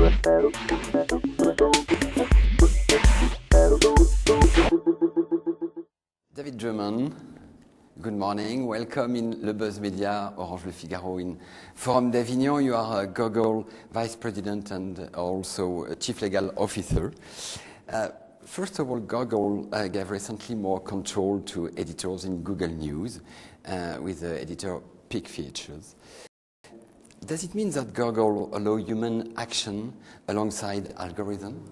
David Drummond, good morning. Welcome in le Buzz Média Orange-le Figaro in Forum d'Avignon. You are a Google vice-president and also a chief legal officer. First of all, Google gave recently more control to editors in Google News with the editor pick features. Does it mean that Google allow human action alongside algorithm?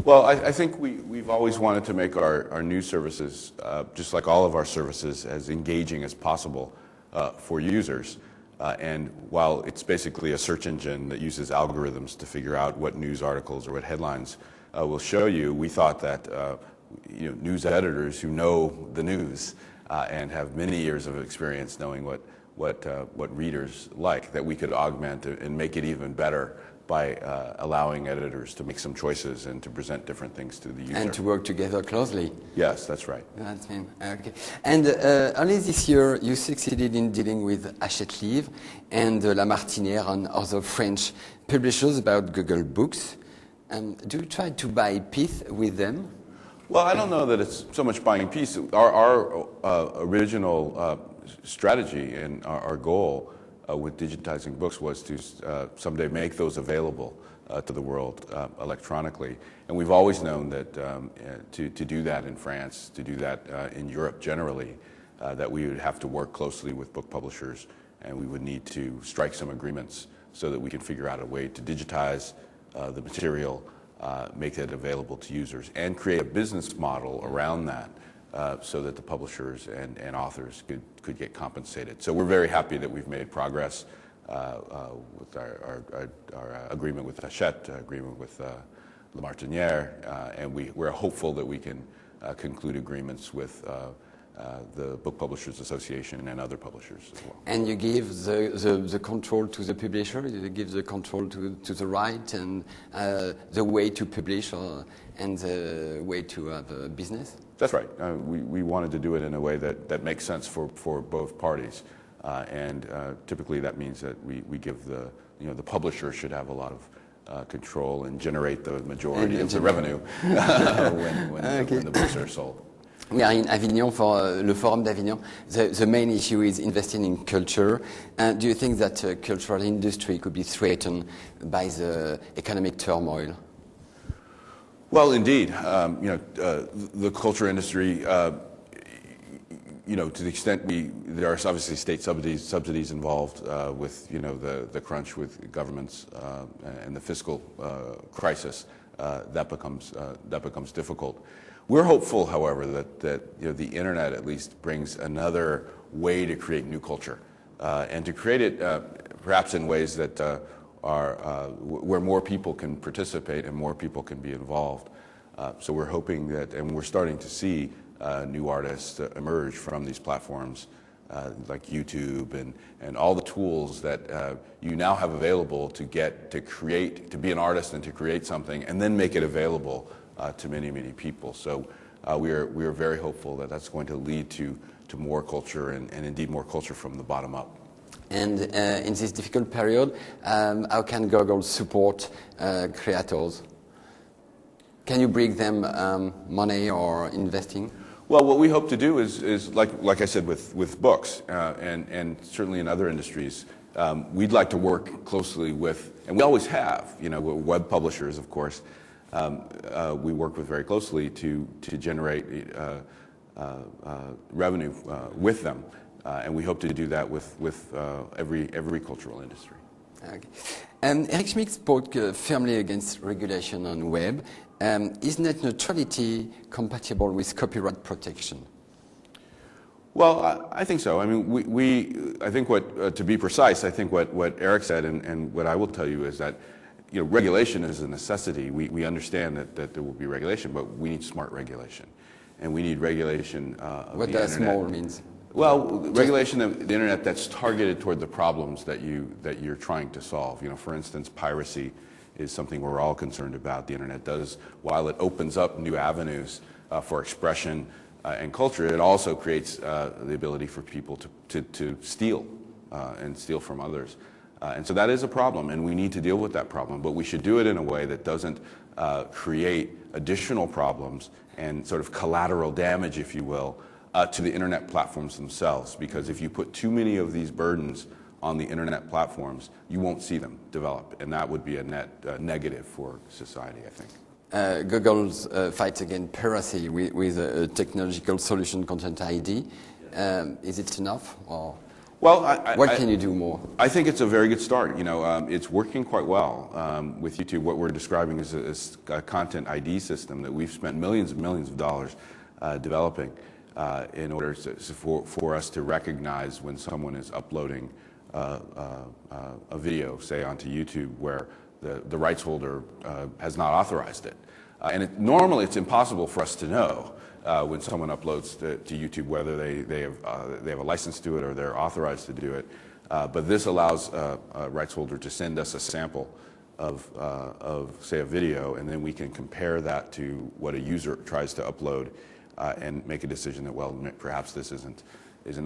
Well, I think we've always wanted to make our news services, just like all of our services, as engaging as possible for users. And while it's basically a search engine that uses algorithms to figure out what news articles or what headlines will show you, we thought that news editors who know the news and have many years of experience knowing what readers like, that we could augment and make it even better by allowing editors to make some choices and to present different things to the user. And to work together closely. Yes, that's right. That's me. Okay. And only this year you succeeded in dealing with Hachette Livre and La Martinière and other French publishers about Google Books. Do you try to buy peace with them? Well, I don't know that it's so much buying peace. Our original strategy and our goal with digitizing books was to someday make those available to the world electronically. And we've always known that to do that in France, to do that in Europe generally, that we would have to work closely with book publishers, and we would need to strike some agreements so that we can figure out a way to digitize the material, make it available to users, and create a business model around that so that the publishers and authors could get compensated. So we're very happy that we've made progress with our agreement with Hachette, agreement with La Martinière, and we're hopeful that we can conclude agreements with the Book Publishers Association and other publishers as well. And you give the control to the publisher, you give the control to the right and the way to publish and the way to have a business? That's right. We wanted to do it in a way that makes sense for both parties. And typically that means that we give the publisher should have a lot of control and generate the majority of the revenue when the books are sold. We are in Avignon for le Forum d'Avignon. The main issue is investing in culture. Do you think that the cultural industry could be threatened by the economic turmoil? Well, indeed. The culture industry, to the extent there are obviously state subsidies involved with, the crunch with governments and the fiscal crisis, that becomes difficult. We're hopeful, however, that the internet at least brings another way to create new culture, and to create it perhaps in ways that are where more people can participate and more people can be involved. So we're hoping that, and we're starting to see new artists emerge from these platforms like YouTube and all the tools that you now have available to be an artist and to create something and then make it available to many, many people. So we are very hopeful that that's going to lead to more culture and indeed more culture from the bottom up. And in this difficult period, how can Google support creators? Can you bring them money or investing? Well, what we hope to do is like I said with books and certainly in other industries, we'd like to work closely with, and we always have, web publishers, of course. We work with very closely to generate revenue with them, and we hope to do that with every cultural industry. Okay. Eric Schmidt spoke firmly against regulation on web. Is net neutrality compatible with copyright protection? Well, I think so. I mean, I think to be precise, I think what Eric said and what I will tell you is that regulation is a necessity. We understand that there will be regulation, but we need smart regulation, and we need regulation of what the does internet. small means? Well, regulation of the internet that's targeted toward the problems that you're trying to solve. For instance, piracy is something we're all concerned about. The internet does, while it opens up new avenues for expression and culture, it also creates the ability for people to steal and steal from others. And so that is a problem, and we need to deal with that problem. But we should do it in a way that doesn't create additional problems and sort of collateral damage, if you will, to the internet platforms themselves. Because if you put too many of these burdens on the internet platforms, you won't see them develop, and that would be a net negative for society, I think. Google's fight against piracy with a technological solution, Content ID. Is it enough, or well, what can you do more? I think it's a very good start. You know, it's working quite well with YouTube. What we're describing is a content ID system that we've spent millions and millions of dollars developing in order for us to recognize when someone is uploading a video, say, onto YouTube, where the rights holder has not authorized it. And normally it's impossible for us to know when someone uploads to YouTube whether they have a license to it or they're authorized to do it. But this allows a rights holder to send us a sample of say, a video, and then we can compare that to what a user tries to upload and make a decision that, well, perhaps this isn't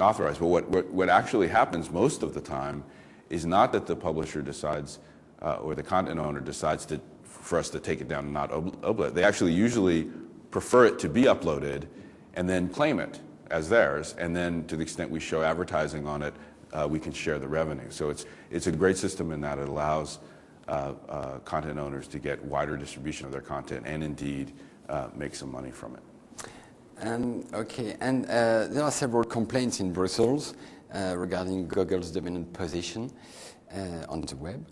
authorized. But what actually happens most of the time is not that the publisher decides or the content owner decides for us to take it down and not upload it. They actually usually prefer it to be uploaded and then claim it as theirs. And then to the extent we show advertising on it, we can share the revenue. So it's a great system in that it allows content owners to get wider distribution of their content and indeed make some money from it. Okay, and there are several complaints in Brussels regarding Google's dominant position on the web.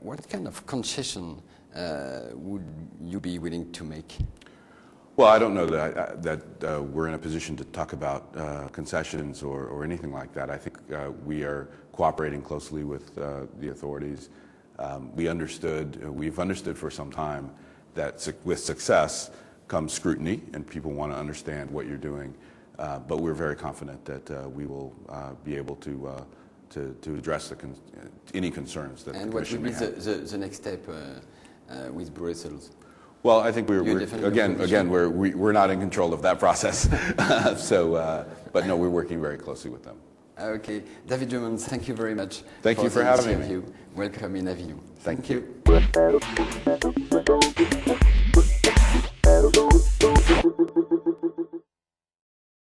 What kind of concession would you be willing to make? Well, I don't know that we're in a position to talk about concessions or anything like that. I think we are cooperating closely with the authorities. We've understood for some time that with success comes scrutiny, and people want to understand what you're doing. But we're very confident that we will be able to address any concerns that the Commission may have. And what would be the next step with Brussels? Well, I think we're not in control of that process. But no, we're working very closely with them. Okay, David Drummond, thank you very much. Thank you for having me. Welcome in Avignon. Thank you. Thank you.